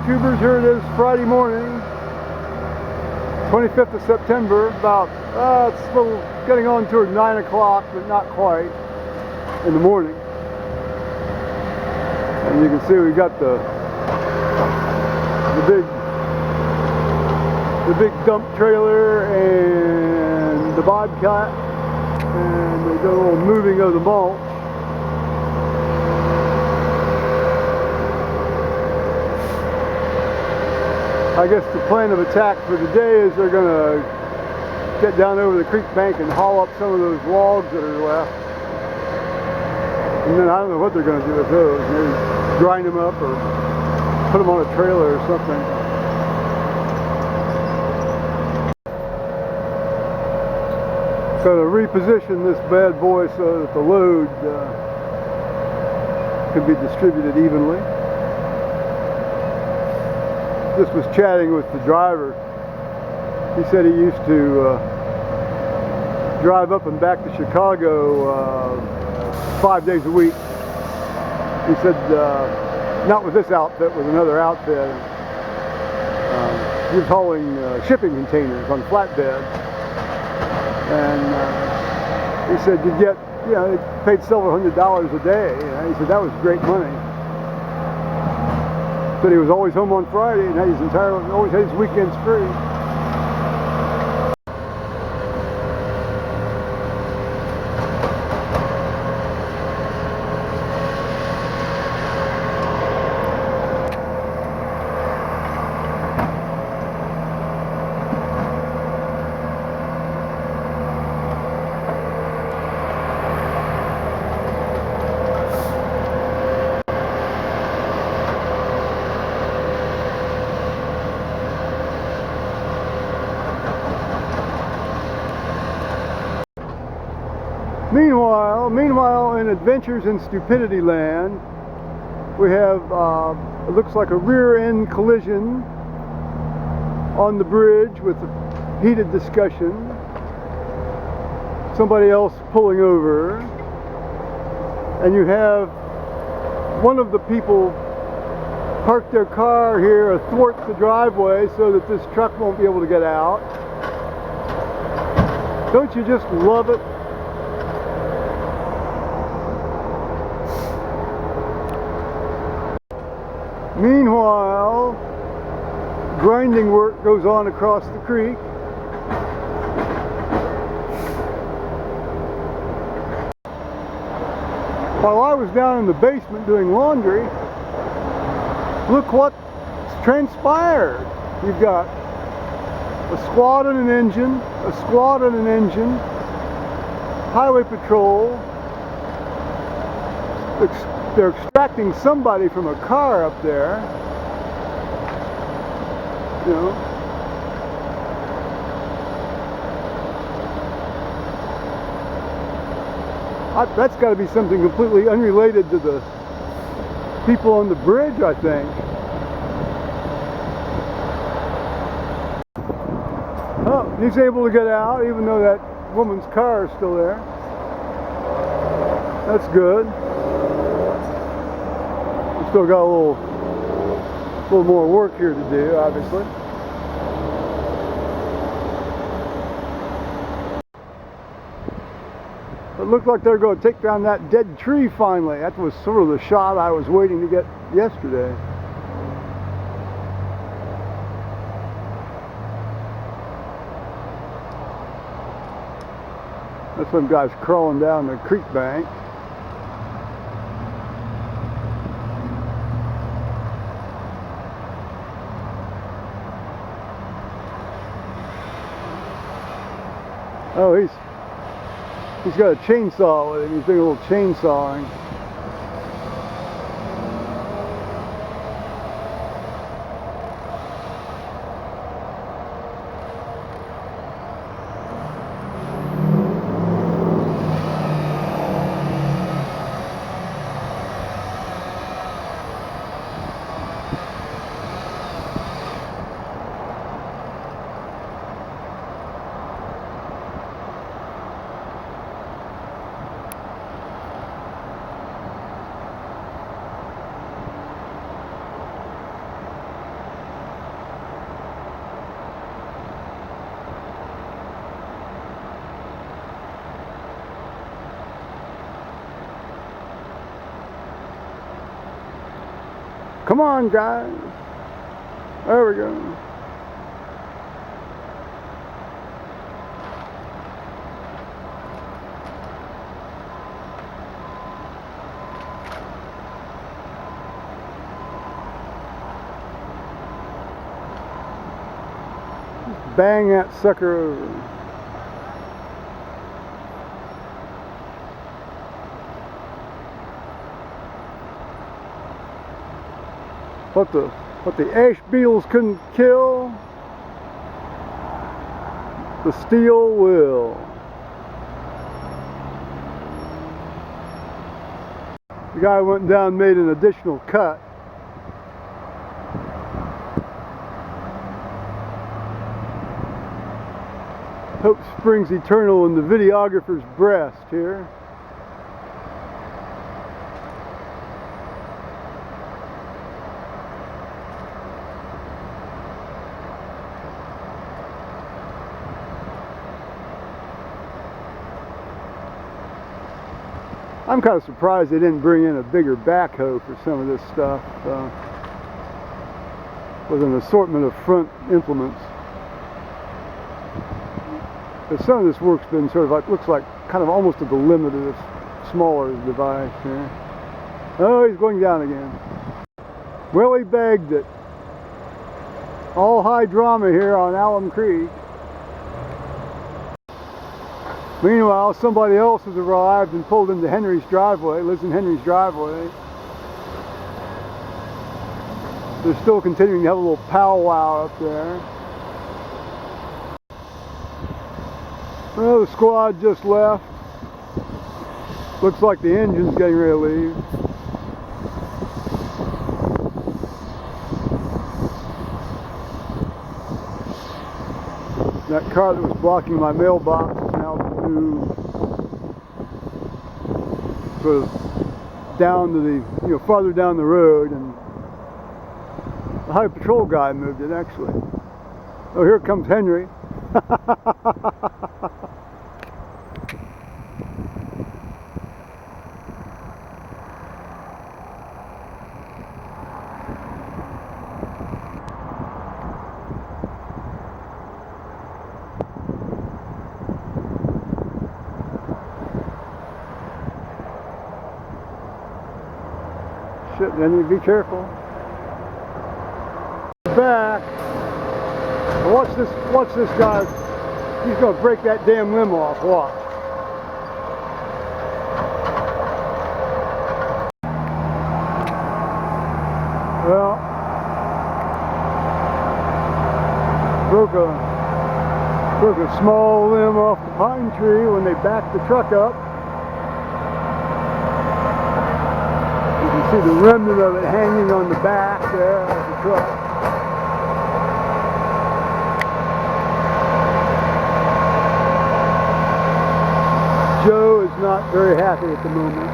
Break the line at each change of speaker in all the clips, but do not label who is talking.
YouTubers, here it is Friday morning, 25th of September, about, it's a little getting on toward 9 o'clock, but not quite, in the morning. And you can see we got the big dump trailer and the bobcat, and they do a little moving of the mulch. I guess the plan of attack for today is they're going to get down over the creek bank and haul up some of those logs that are left. And then I don't know what they're going to do with those. Maybe grind them up or put them on a trailer or something. So to reposition this bad boy so that the load can be distributed evenly. Just was chatting with the driver. He said he used to drive up and back to Chicago 5 days a week. He said, not with this outfit, with another outfit. He was hauling shipping containers on flatbeds. And he said you get, they paid several $100s a day. He said that was great money. Said he was always home on Friday and had always had his weekends free. Meanwhile, in Adventures in Stupidity Land, we have, it looks like a rear-end collision on the bridge with a heated discussion. Somebody else pulling over. And you have one of the people park their car here athwart the driveway so that this truck won't be able to get out. Don't you just love it? Meanwhile, grinding work goes on across the creek. While I was down in the basement doing laundry, look what's transpired. You've got a squad and an engine, highway patrol. They're extracting somebody from a car up there. That's got to be something completely unrelated to the people on the bridge, I think. Oh, he's able to get out even though that woman's car is still there. That's good. Still got a little more work here to do, obviously. It looked like they're going to take down that dead tree finally. That was sort of the shot I was waiting to get yesterday. That's some guys crawling down the creek bank. Oh, he's got a chainsaw with him. He's doing a little chainsawing. Come on, guys. There we go. Bang that sucker over. What the ash beetles couldn't kill, the steel will. The guy went down and made an additional cut. Hope springs eternal in the videographer's breast here. I'm kind of surprised they didn't bring in a bigger backhoe for some of this stuff, with an assortment of front implements. But some of this work's been sort of like, looks like kind of almost at the limit of this smaller device here. Oh, he's going down again. Well, he begged it. All high drama here on Alum Creek. Meanwhile, somebody else has arrived and pulled into Henry's driveway, lives in Henry's driveway. They're still continuing to have a little powwow up there. Well, the squad just left. Looks like the engine's getting ready to leave. That car that was blocking my mailbox is now moved sort of down to the, farther down the road, and the highway patrol guy moved it actually. Oh, here comes Henry. Shit, then you be careful. Back. Watch this guy. He's gonna break that damn limb off. Watch. Well, broke a small limb off the pine tree when they backed the truck up. You can see the remnant of it hanging on the back there of the truck. Joe is not very happy at the moment.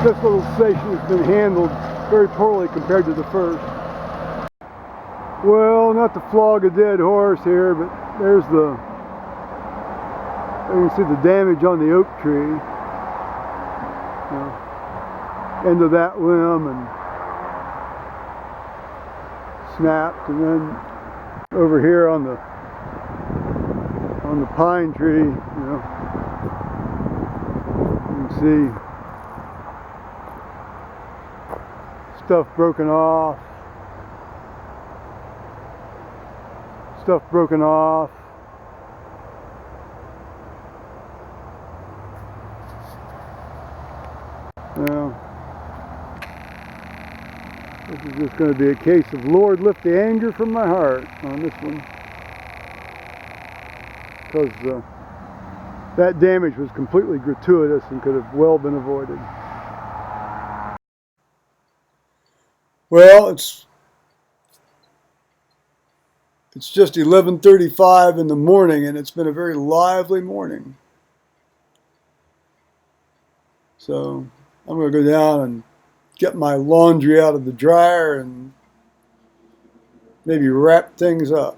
This little station has been handled very poorly compared to the first. Well, not to flog a dead horse here, but there's you can see the damage on the oak tree. End of that limb and snapped, and then over here on the pine tree, you can see stuff broken off. Stuff broken off. Well, this is just going to be a case of Lord, lift the anger from my heart on this one, because that damage was completely gratuitous and could have well been avoided. Well, it's just 11:35 in the morning, and it's been a very lively morning. So I'm going to go down and get my laundry out of the dryer and maybe wrap things up.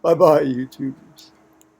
Bye-bye, YouTubers.